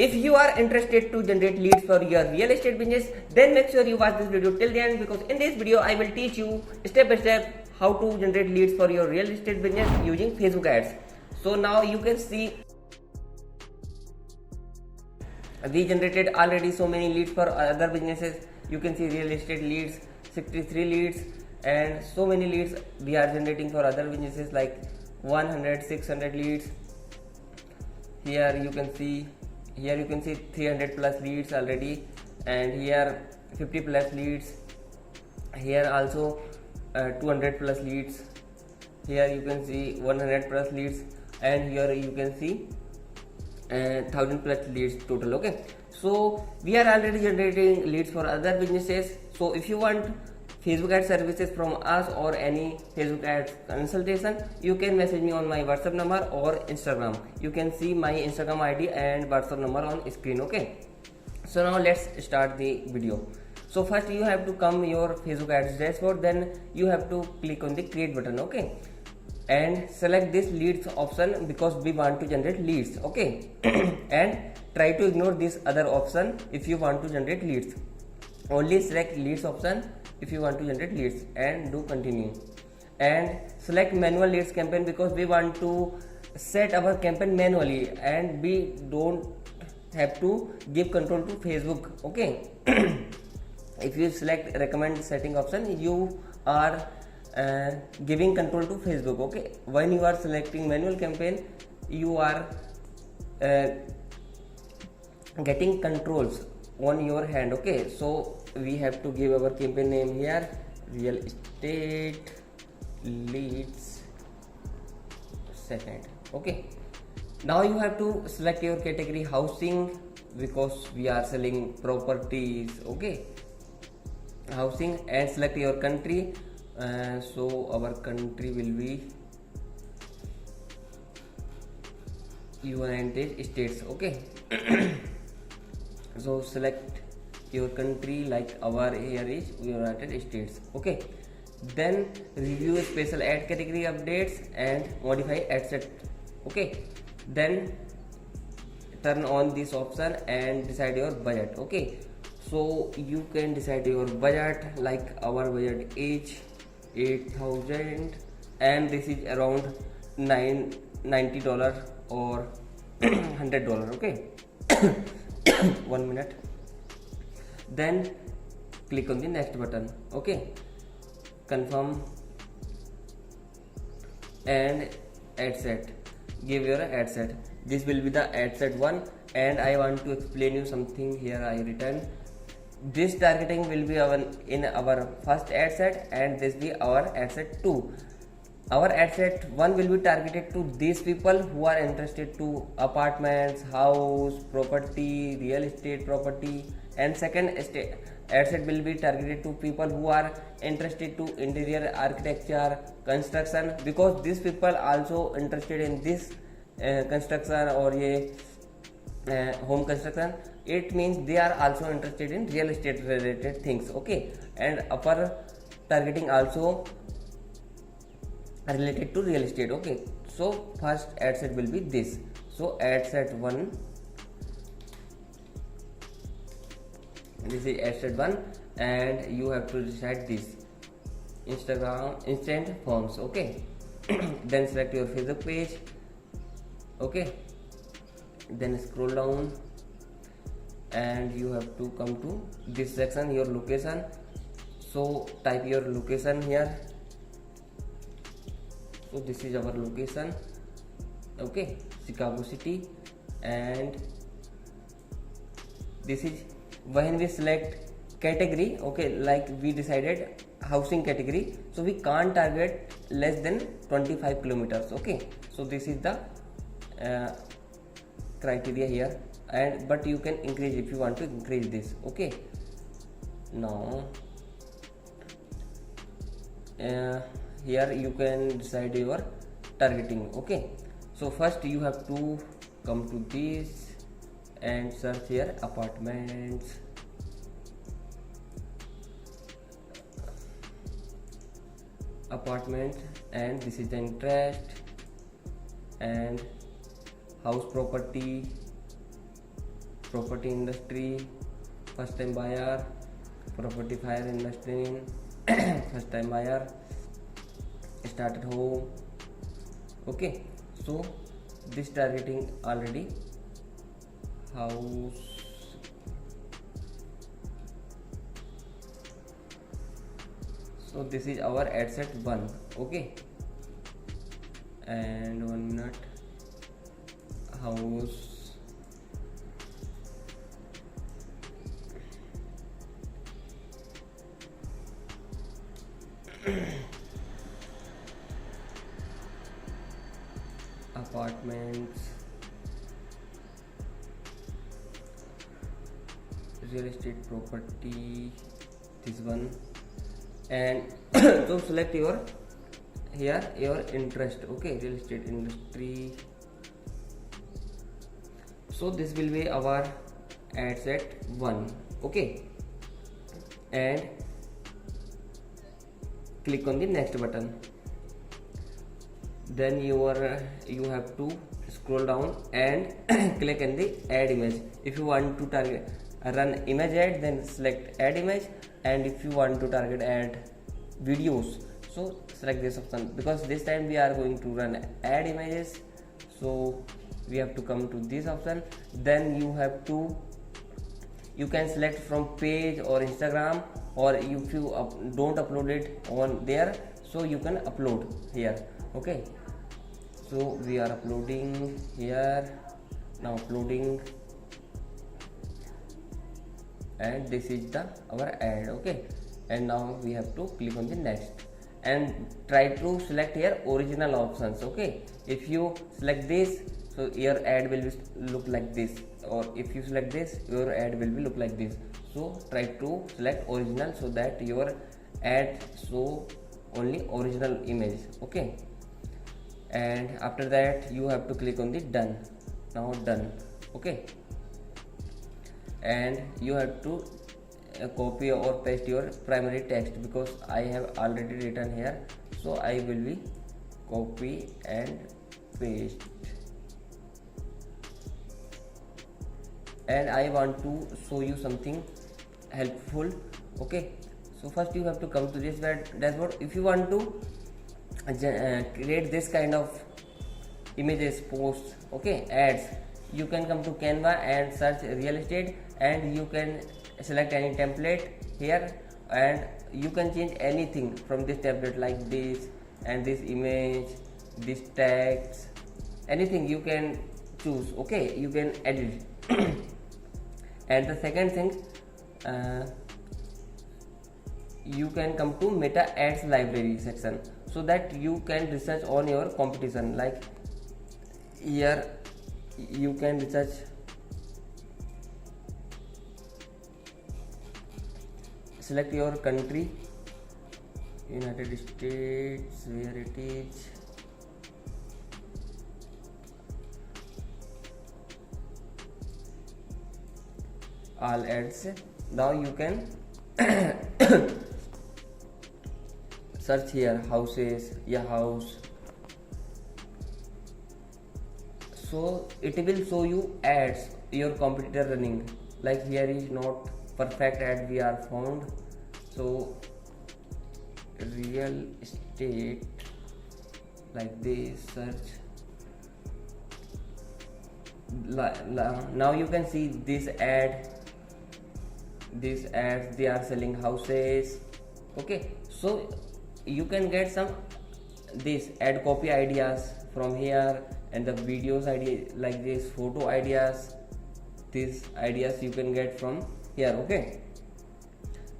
If you are interested to generate leads for your real estate business, then make sure you watch this video till the end, because in this video I will teach you step by step how to generate leads for your real estate business using Facebook ads. So now you can see we generated already so many leads for other businesses. You can see real estate leads, 63 leads, and so many leads we are generating for other businesses like 100, 600 leads. Here you can see 300 plus leads already, and here 50 plus leads, here also 200 plus leads, here you can see 100 plus leads, and here you can see 1000 plus leads total. Okay, so we are already generating leads for other businesses. So if you want Facebook ad services from us or any Facebook ads consultation, you can message me on my WhatsApp number or Instagram. You can see my Instagram ID and WhatsApp number on screen. Okay, so now let's start the video. So first you have to come your Facebook ads dashboard, then you have to click on the create button. Okay, and select this leads option because we want to generate leads. Okay, and try to ignore this other option if you want to generate leads. Only select leads option if you want to generate leads, and do continue. And select manual leads campaign because we want to set our campaign manually and we don't have to give control to Facebook. Okay, if you select recommend setting option, you are giving control to Facebook. Okay, when you are selecting manual campaign, you are getting controls on your hand. Okay, so we have to give our campaign name here, real estate leads second. Okay, now you have to select your category housing because we are selling properties. Okay, housing, and select your country. So our country will be United States. Okay, so select your country, like our here is United States. Okay, then review special ad category updates and modify ad set. Okay, then turn on this option and decide your budget. Okay, so you can decide your budget, like our budget is 8,000 and this is around $90 or $100. Okay, 1 minute. Then click on the next button. Okay, confirm and ad set. Give your ad set. This will be the ad set 1, and I want to explain you something here. I written this targeting will be in our first ad set, and this be our ad set 2. Our ad set 1 will be targeted to these people who are interested to apartments, house, property, real estate property, and second ad set will be targeted to people who are interested to interior architecture, construction, because these people also interested in this construction or home construction. It means they are also interested in real estate related things. Okay, and upper targeting also related to real estate. Okay, so first ad set will be this. So ad set 1, this is ad set 1, and you have to decide this Instagram instant forms. Okay, then select your Facebook page. Okay, then scroll down and you have to come to this section, your location. So type your location here. So this is our location. Okay, Chicago City, and this is when we select category. Okay, like we decided housing category, so we can't target less than 25 kilometers. Okay, so this is the criteria here, and but you can increase if you want to increase this. Okay, now here you can decide your targeting. Okay, so first you have to come to this and search here apartments. And this is the interest, and house property, property industry, first time buyer, property fire industry, first time buyer, started home. Okay, so this targeting already house. So this is our ad set 1. Okay, and 1 minute, house, apartments, real estate property, this one. And so select your here your interest. Okay, real estate industry. So this will be our ad set 1. Okay, and click on the next button. Then you have to scroll down and click on the add image. If you want to target run image ad, then select add image, and if you want to target add videos, so select this option, because this time we are going to run add images, so we have to come to this option. Then you can select from page or Instagram, or if you don't upload it on there, so you can upload here. Okay, so we are uploading here now, uploading, and this is our ad. Okay, and now we have to click on the next and try to select here original options. Okay, if you select this, so your ad will look like this, or if you select this, your ad will look like this. So try to select original so that your ad show only original image. Okay, and after that you have to click on the done. Now done. Okay, and you have to copy or paste your primary text, because I have already written here, so I will be copy and paste. And I want to show you something helpful. Okay, so first you have to come to this dashboard. If you want to create this kind of images, posts, okay, ads, you can come to Canva and search real estate, and you can select any template here, and you can change anything from this template, like this and this image, this text, anything you can choose. Okay, you can edit. And the second thing, you can come to meta ads library section, so that you can research on your competition. Like here you can research select your country, United States, where it is, all ads. Now you can search here houses, yeah, house, so it will show you ads your competitor running. Like here is not perfect ad we are found, so real estate, like this, search. Now you can see this ad, these ads, they are selling houses. Okay, so you can get some this ad copy ideas from here, and the videos idea, like this, photo ideas, these ideas you can get from here. Okay,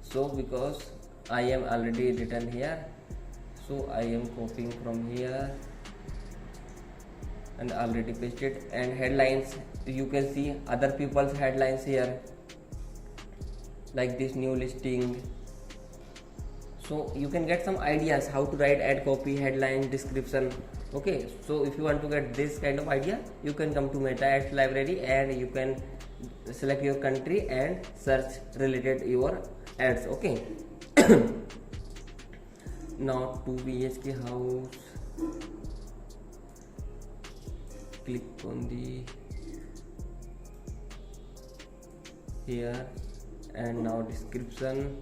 so because I am already written here, so I am copying from here and already pasted. And headlines, you can see other people's headlines here, like this new listing. So you can get some ideas how to write ad copy, headline, description. Okay, so if you want to get this kind of idea, you can come to meta ads library, and you can select your country and search related your ads. Okay. Now 2 BHK house, click on the here, and now description,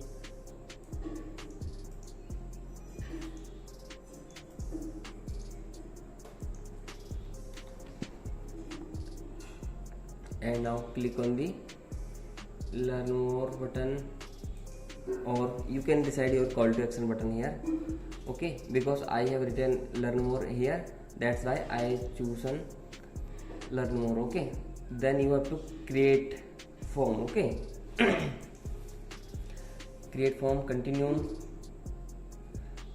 and now click on the learn more button, or you can decide your call to action button here. Okay, because I have written learn more here, that's why I chosen learn more. Okay, then you have to create form. Okay, create form, continue,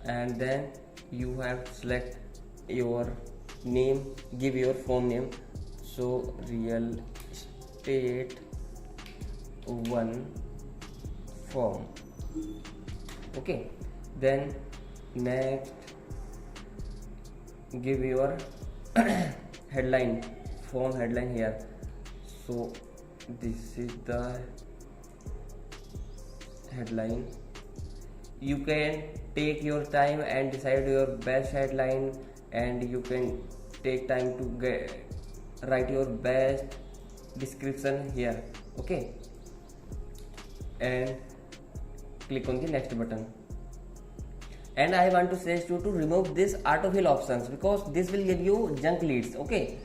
and then you have to select your name, give your form name. So real estate 1 form. Okay, then next give your headline, form headline here. So this is the headline. You can take your time and decide your best headline, and you can take time to write your best description here. Okay, and click on the next button. And I want to suggest you to remove this autofill options, because this will give you junk leads. Okay,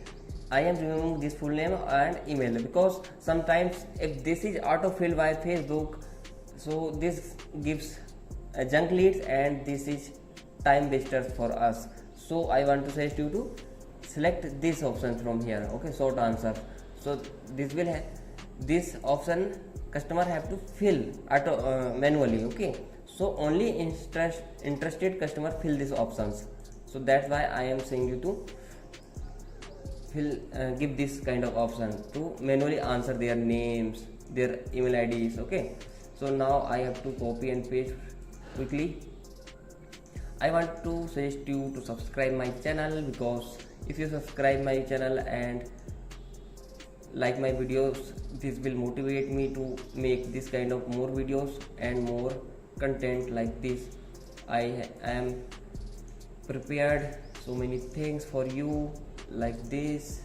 I am removing this full name and email, because sometimes if this is autofill by Facebook, so this gives junk leads and this is time wasters for us. So I want to suggest you to select this option from here. Okay, short answer. So this will this option customer have to fill manually. Okay, so only interested customer fill these options. So that's why I am saying you to fill give this kind of option to manually answer their names, their email IDs. Okay, so now I have to copy and paste quickly. I want to suggest you to subscribe my channel, because if you subscribe my channel and like my videos, this will motivate me to make this kind of more videos and more content like this. I am prepared so many things for you like this.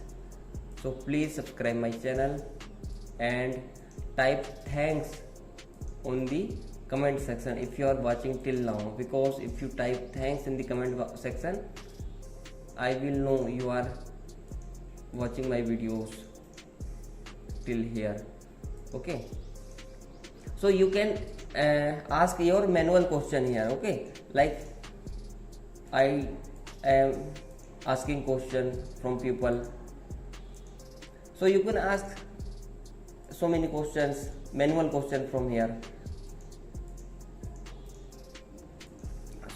So please subscribe my channel and type thanks on the comment section if you are watching till now, because if you type thanks in the comment section, I will know you are watching my videos till here. Okay, so you can ask your manual question here. Okay, like I am asking question from people, so you can ask so many questions, manual question from here.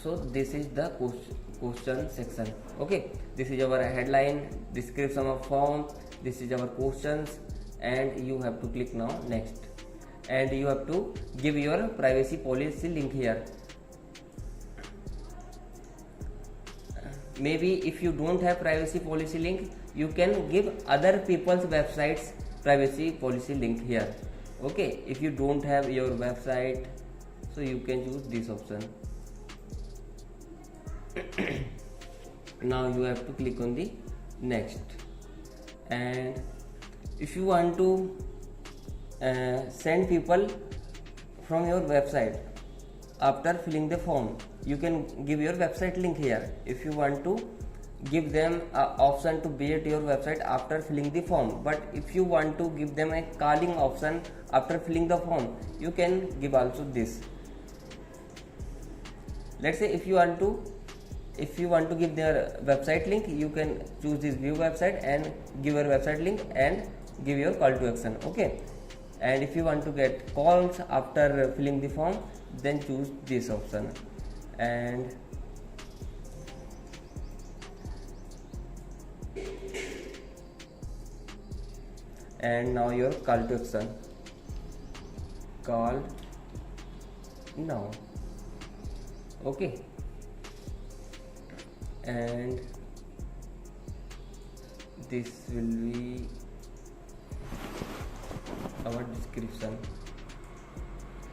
So this is the question section. Okay, this is our headline, description of form, this is our questions, and you have to click now next, and you have to give your privacy policy link here. Maybe if you don't have privacy policy link, you can give other people's websites privacy policy link here. Okay, if you don't have your website, so you can choose this option. Now you have to click on the next, and if you want to send people from your website after filling the form, you can give your website link here. If you want to give them an option to visit your website after filling the form, but if you want to give them a calling option after filling the form, you can give also this. Let's say if you want to give their website link, you can choose this view website and give your website link and give your call to action. Okay, and if you want to get calls after filling the form, then choose this option. And now your call to action, call now. Okay, and this will be our description.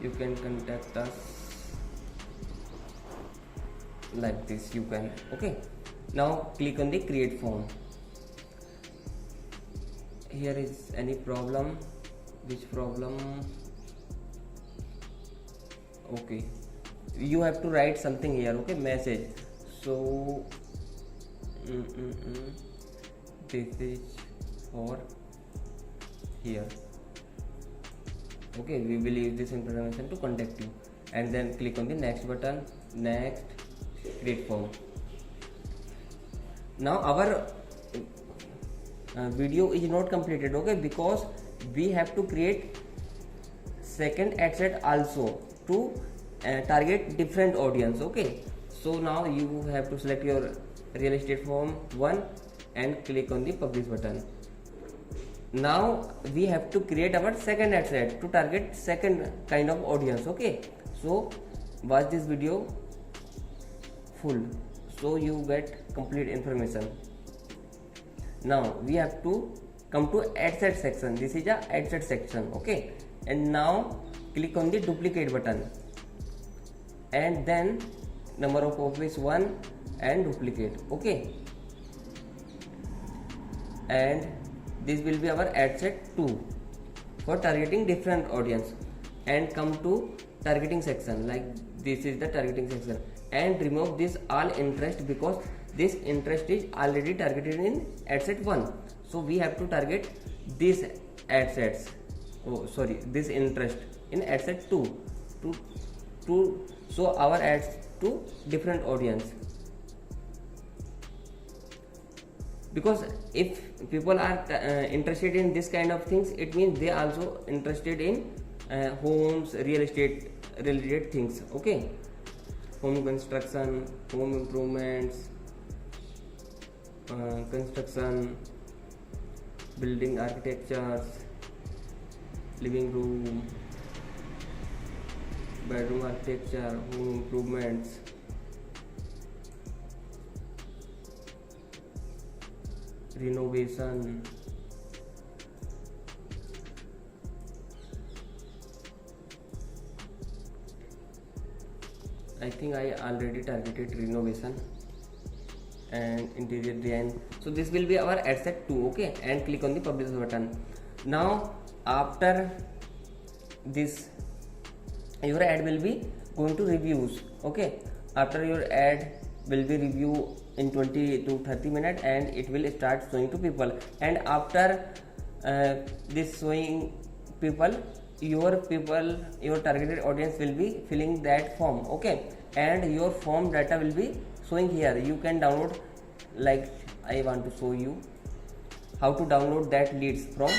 You can contact us like this, you can. Okay, now click on the create form. Here is any problem, which problem? Okay, you have to write something here. Okay, message. So this is for here. Okay, we will use this information to contact you, and then click on the next button. Next, create form. Now our video is not completed, okay, because we have to create second ad set also to target different audience. Okay, so now you have to select your real estate form 1 and click on the publish button. Now we have to create our second ad set to target second kind of audience. Okay, so watch this video full so you get complete information. Now we have to come to ad set section. This is a ad set section. Okay, and now click on the duplicate button, and then number of copies 1 and duplicate. Okay, and this will be our ad set 2 for targeting different audience. And come to targeting section, like this is the targeting section, and remove this all interest because this interest is already targeted in ad set 1. So we have to target this ad sets, this interest in ad set 2 to show our ads to different audience. Because if people are interested in this kind of things, it means they are also interested in homes, real estate related things. Okay, home construction, home improvements, construction, building architectures, living room, bedroom architecture, home improvements, renovation, I think I already targeted renovation, and interior design. So this will be our ad set 2. Okay, and click on the publish button. Now after this, your ad will be going to reviews. Okay, after your ad will be review in 20 to 30 minutes, and it will start showing to people. And after this showing people, your targeted audience will be filling that form. Okay, and your form data will be showing here. You can download, like I want to show you how to download that leads from.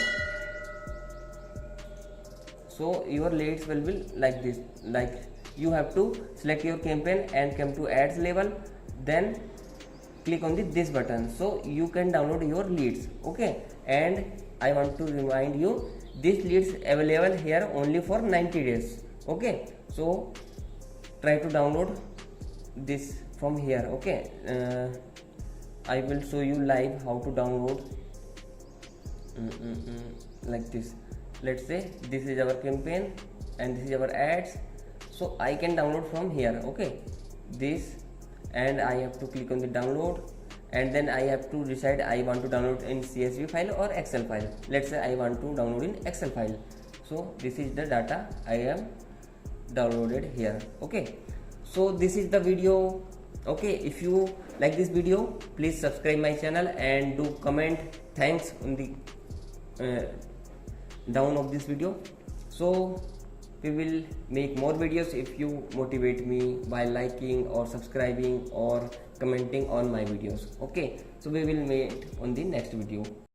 So your leads will be like this, like you have to select your campaign and come to ads level, then click on this button so you can download your leads. Okay, and I want to remind you, this leads available here only for 90 days. Okay, so try to download this from here. Okay, I will show you live how to download like this. Let's say this is our campaign and this is our ads, so I can download from here. Okay, this, and I have to click on the download, and then I have to decide I want to download in CSV file or Excel file. Let's say I want to download in Excel file, so this is the data I am downloaded here. Okay, so this is the video. Okay, if you like this video, please subscribe my channel and do comment thanks on the down of this video. So we will make more videos if you motivate me by liking or subscribing or commenting on my videos. Okay, so we will meet on the next video.